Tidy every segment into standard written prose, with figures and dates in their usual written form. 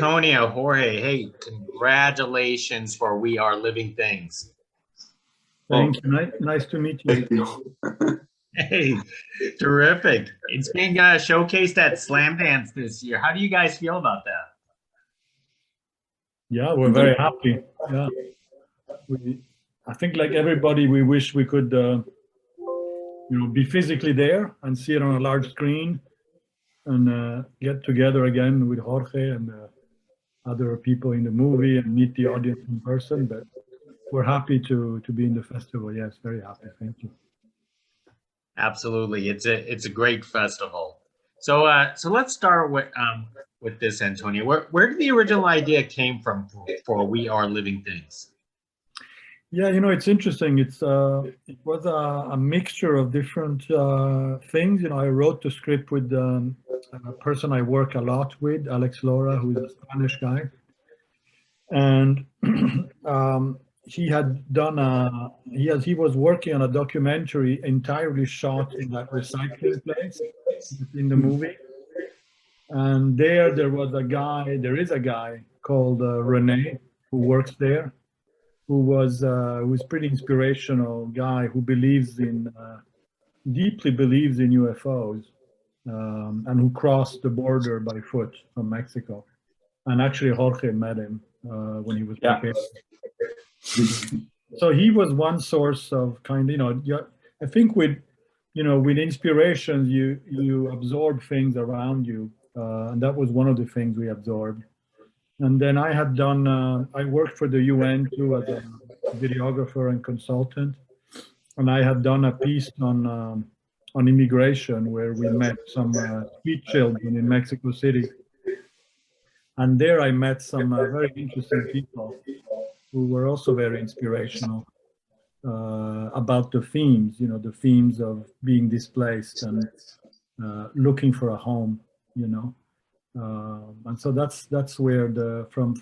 Antonio, Jorge, hey, congratulations for We Are Living Things. Thank you. Nice to meet you. Thank you. Hey, terrific. It's being showcased at Slamdance this year. How do you guys feel about that? Yeah, we're very happy. Yeah, I think like everybody, we wish we could, be physically there and see it on a large screen and get together again with Jorge and other people in the movie and meet the audience in person. But we're happy to be in the festival. Yes, very happy. Thank you. Absolutely, it's a great festival. So let's start with this, Antonio. Where did the original idea came from for We Are Living Things? Yeah, it's interesting. It was a mixture of different things. I wrote the script with a person I work a lot with, Alex Lora, who is a Spanish guy, and he had done he was working on a documentary entirely shot in that recycling place in the movie, and there is a guy called Rene who works there, who's pretty inspirational guy who deeply believes in UFOs, and who crossed the border by foot from Mexico. And actually Jorge met him when he was prepared. So he was one source of I think with inspirations, you absorb things around you, and that was one of the things we absorbed. And then I had done, I worked for the UN too as a videographer and consultant. And I had done a piece on immigration where we met some street children in Mexico City. And there I met some very interesting people who were also very inspirational about the themes, the themes of being displaced and looking for a home, and so that's where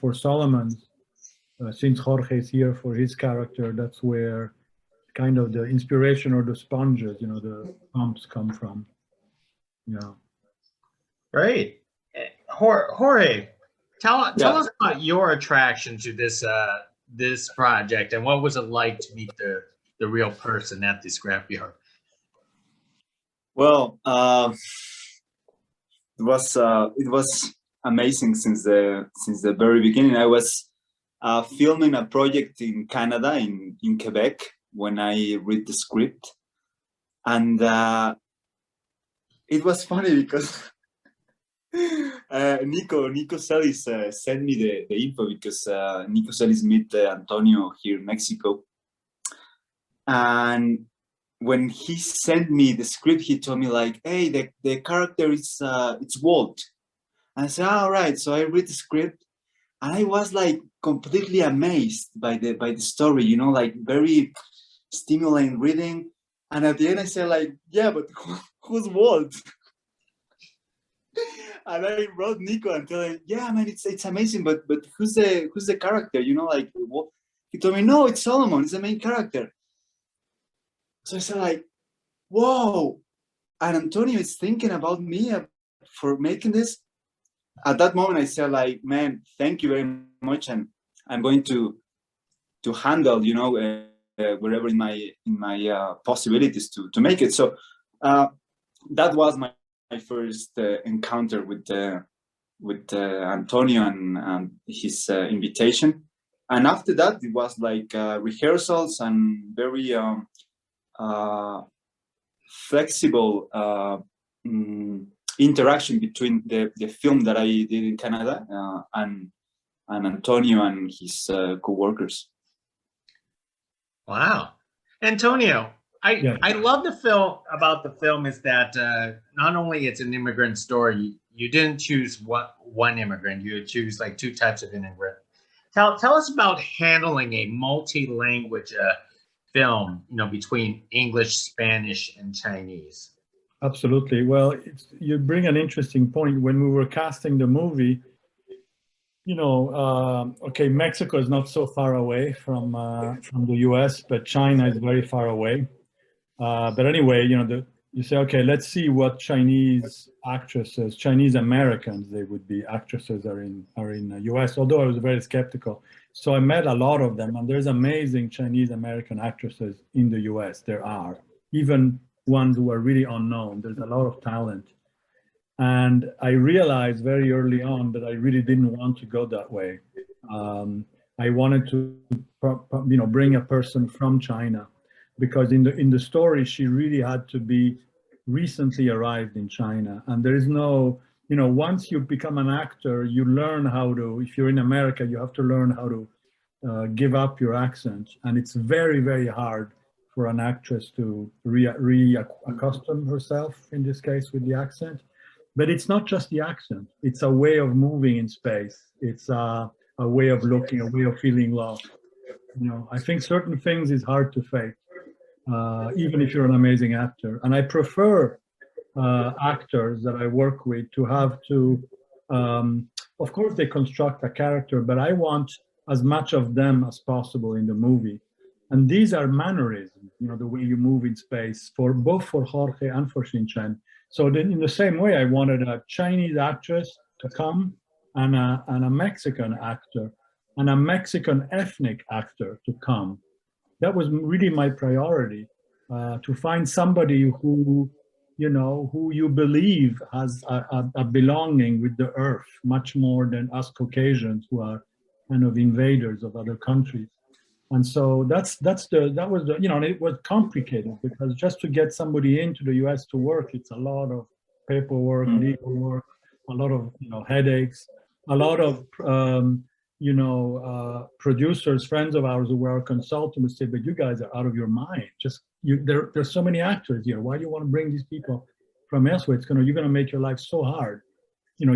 for Solomon's, since Jorge is here for his character, that's where kind of the inspiration or the sponges, the pumps come from. Yeah. Great. Jorge, tell us about your attraction to this project, and what was it like to meet the real person at the scrapyard? Well, it was amazing since the very beginning. I was filming a project in Canada, in Quebec, when I read the script, and it was funny because Nico Celis sent me the info because Nico Celis met Antonio here in Mexico, and when he sent me the script, he told me like, "Hey, the character is it's Walt." And I said, "All right." So I read the script, and I was like completely amazed by the story. Like very stimulating reading. And at the end, I said like, "Yeah, but who's Walt?" And I wrote Nico and told him, "Yeah, man, it's amazing, but who's the character? Like what?" He told me, "No, it's Solomon. It's the main character." So I said like, whoa, and Antonio is thinking about me for making this. At that moment, I said like, man, thank you very much, and I'm going to handle, wherever in my possibilities to make it. So that was my first encounter with Antonio and his invitation. And after that, it was like rehearsals and very flexible interaction between the film that I did in Canada and Antonio and his co-workers. Wow. Antonio, I love the film is that not only it's an immigrant story, you didn't choose one immigrant, you choose like two types of immigrant. Tell us about handling a multi-language film, between English, Spanish, and Chinese. Absolutely. Well, you bring an interesting point. When we were casting the movie, okay, Mexico is not so far away from the US, but China is very far away. But anyway, you say, okay, let's see what Chinese actresses, Chinese Americans, they would be actresses are in the US, although I was very skeptical. So I met a lot of them, and there's amazing Chinese American actresses in the US. There are, even ones who are really unknown. There's a lot of talent. And I realized very early on that I really didn't want to go that way. I wanted to, bring a person from China, because in the story she really had to be recently arrived in China, and there is no, once you become an actor, you learn how to. If you're in America, you have to learn how to give up your accent, and it's very, very hard for an actress to reaccustom herself in this case with the accent. But it's not just the accent; it's a way of moving in space. It's a way of looking, a way of feeling love. I think certain things is hard to fake, even if you're an amazing actor. And I prefer actors that I work with to have to, of course, they construct a character, but I want as much of them as possible in the movie. And these are mannerisms, the way you move in space, for both for Jorge and for Xinchen. So then, in the same way, I wanted a Chinese actress to come, and a Mexican actor, and a Mexican ethnic actor to come. That was really my priority, to find somebody who you believe has a belonging with the earth, much more than us Caucasians who are kind of invaders of other countries. And so and it was complicated, because just to get somebody into the US to work, it's a lot of paperwork, legal work, a lot of headaches, a lot of producers, friends of ours who were our consultants, would say, but you guys are out of your mind. There's so many actors here. Why do you want to bring these people from elsewhere? You're gonna make your life so hard.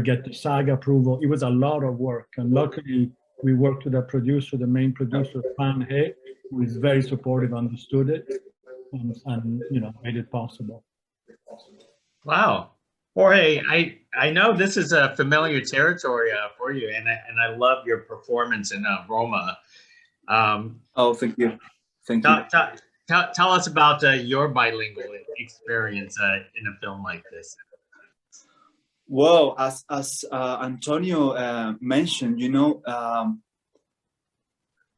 Get the SAG approval. It was a lot of work, and luckily we worked with a producer, the main producer, Fan He, who is very supportive, understood it, and made it possible. Wow. Jorge, I know this is a familiar territory for you, and I love your performance in Roma. Oh, thank you. Thank you. Tell us about your bilingual experience in a film like this. Well, as Antonio mentioned,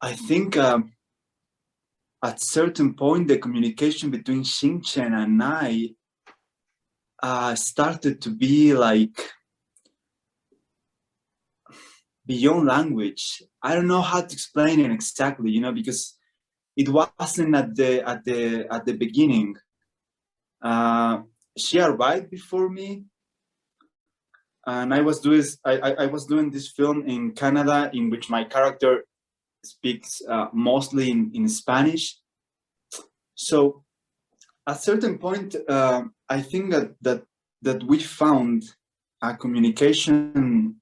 I think at certain point the communication between Xinchen and I started to be like beyond language. I don't know how to explain it exactly, because it wasn't at the beginning. She arrived before me, and I was doing this film in Canada, in which my character speaks mostly in Spanish. So at a certain point, I think that we found a communication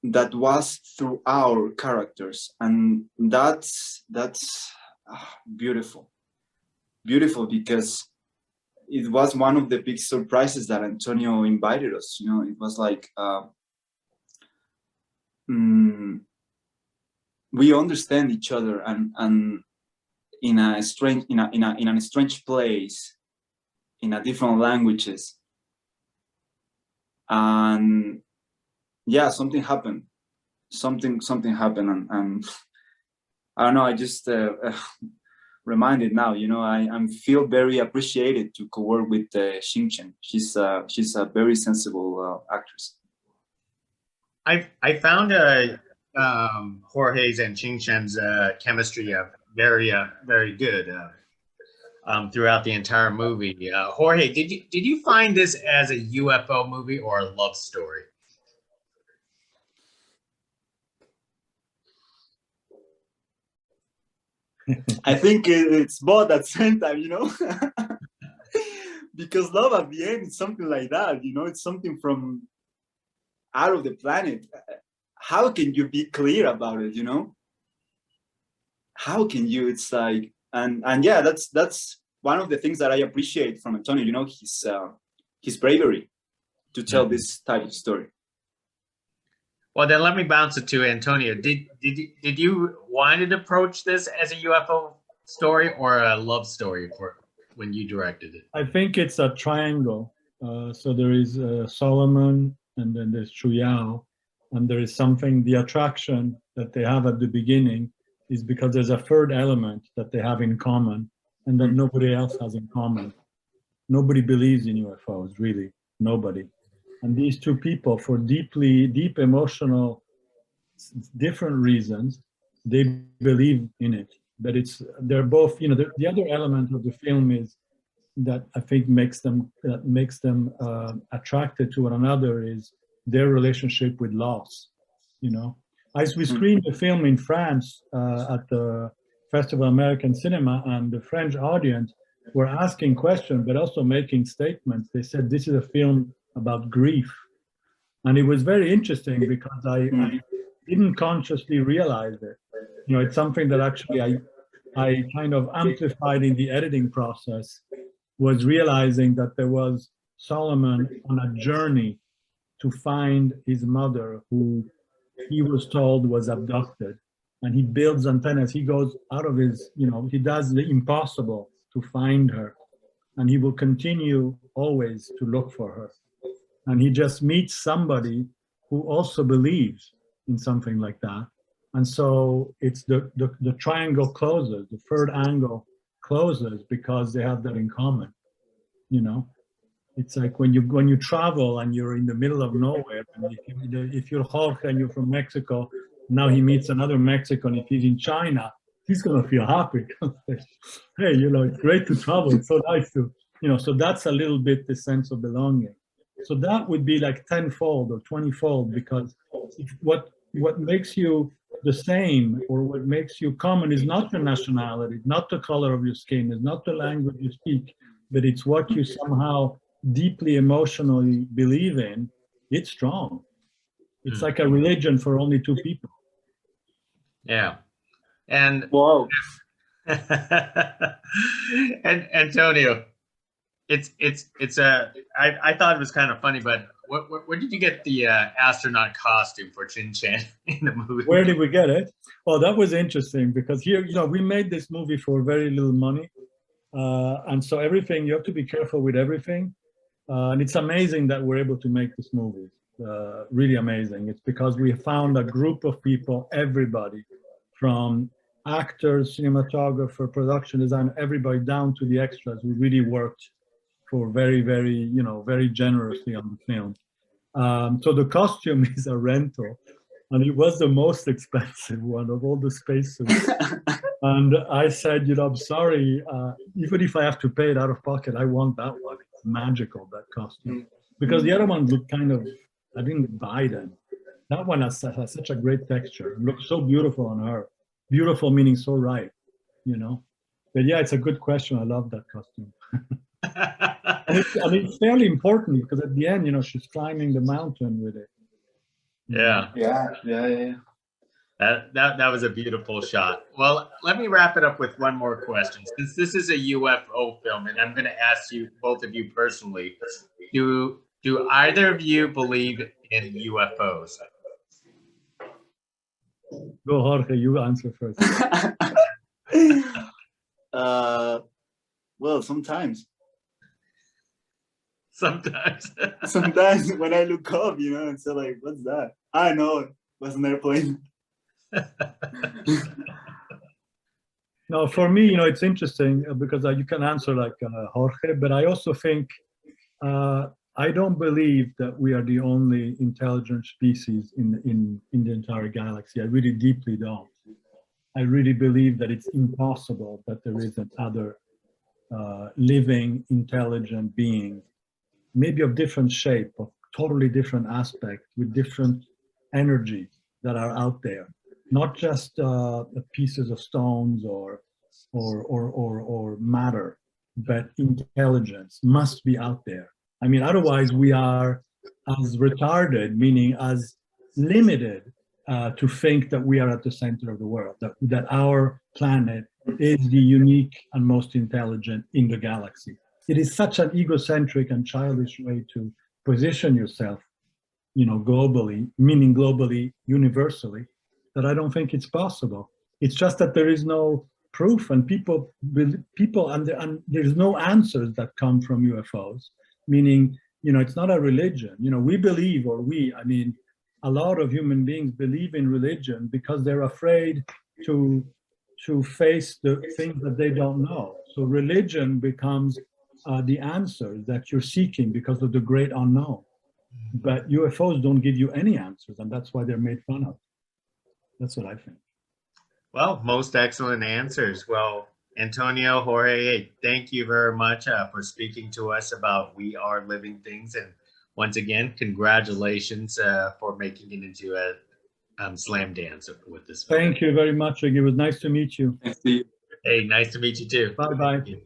that was through our characters, and that's beautiful, because it was one of the big surprises that Antonio invited us. It was like we understand each other, and in a strange place, in a different languages, and yeah, something happened, and I don't know. I just reminded now. I feel very appreciated to co-work with Xinchen. She's a very sensible actress. I found Jorge's and Xingchen's chemistry very good throughout the entire movie. Jorge, did you find this as a UFO movie or a love story? I think it's both at the same time, because love at the end is something like that, it's something from out of the planet. How can you be clear about it, How can you? It's like, and yeah, that's one of the things that I appreciate from Antonio, his bravery to tell this type of story. Well, then let me bounce it to Antonio. Did you want to approach this as a UFO story or a love story for when you directed it? I think it's a triangle. So there is Solomon, and then there's Chuyao, and there is something, the attraction that they have at the beginning is because there's a third element that they have in common and that nobody else has in common. Nobody believes in UFOs, really, nobody. And these two people, for deep emotional, different reasons, they believe in it. But they're both, the other element of the film is that I think makes them attracted to one another is their relationship with loss. As we screened the film in France at the Festival of American Cinema, and the French audience were asking questions but also making statements. They said this is a film about grief, and it was very interesting because I didn't consciously realize it. It's something that actually I kind of amplified in the editing process, was realizing that there was Solomon on a journey to find his mother, who he was told was abducted. And he builds antennas. He goes out of his, he does the impossible to find her. And he will continue always to look for her. And he just meets somebody who also believes in something like that. And so it's the triangle closes, the third angle closes because they have that in common. It's like when you travel and you're in the middle of nowhere, and if you're Jorge and you're from Mexico, now he meets another Mexican. If he's in China, he's gonna feel happy. Hey, it's great to travel. It's so nice to, so that's a little bit the sense of belonging. So that would be like 10-fold or 20-fold, because what makes you the same, or what makes you common, is not your nationality, not the color of your skin, is not the language you speak, but it's what you somehow deeply emotionally believe in. It's strong. It's like a religion for only two people. Yeah. And Wow. and Antonio, I thought it was kind of funny, but where did you get the astronaut costume for Chin Chan in the movie? Where did we get it? Well, that was interesting because here, we made this movie for very little money. And so everything, you have to be careful with everything. And it's amazing that we're able to make this movie. Really amazing. It's because we found a group of people, everybody, from actors, cinematographer, production design, everybody down to the extras, who really worked for very, very, very generously on the film. So the costume is a rental, and it was the most expensive one of all the spacesuits. And I said, I'm sorry, even if I have to pay it out of pocket, I want that one. It's magical, that costume. Because the other one looked kind of, I didn't buy them. That one has such a great texture. It looks so beautiful on her. Beautiful meaning so right, But yeah, it's a good question. I love that costume. and it's fairly important because at the end, she's climbing the mountain with it. Yeah. That was a beautiful shot. Well, let me wrap it up with one more question. Since this is a UFO film, and I'm going to ask you, both of you personally, do either of you believe in UFOs? Go, Jorge, you answer first. Well, sometimes. Sometimes when I look up, and say like, what's that? I know it was an airplane. No, for me, it's interesting because you can answer like Jorge, but I also think I don't believe that we are the only intelligent species in the entire galaxy. I really deeply don't. I really believe that it's impossible that there isn't other living, intelligent beings, maybe of different shape, of totally different aspect, with different energies that are out there. Not just pieces of stones or matter, but intelligence must be out there. I mean, otherwise we are as retarded, meaning as limited to think that we are at the center of the world, that our planet is the unique and most intelligent in the galaxy. It is such an egocentric and childish way to position yourself, globally, meaning globally, universally, that I don't think it's possible. It's just that there is no proof, and people and there's no answers that come from UFOs. Meaning, it's not a religion. We believe, I mean, a lot of human beings believe in religion because they're afraid to face the things that they don't know. So religion becomes the answer that you're seeking because of the great unknown. But UFOs don't give you any answers, and that's why they're made fun of. That's what I think. Well, most excellent answers. Well, Antonio, Jorge, thank you very much for speaking to us about We Are Living Things. And once again, congratulations for making it into a Slamdance with this film. Thank you very much. It was nice to meet you. Thanks to you. Hey, nice to meet you too. Bye-bye. Thank you.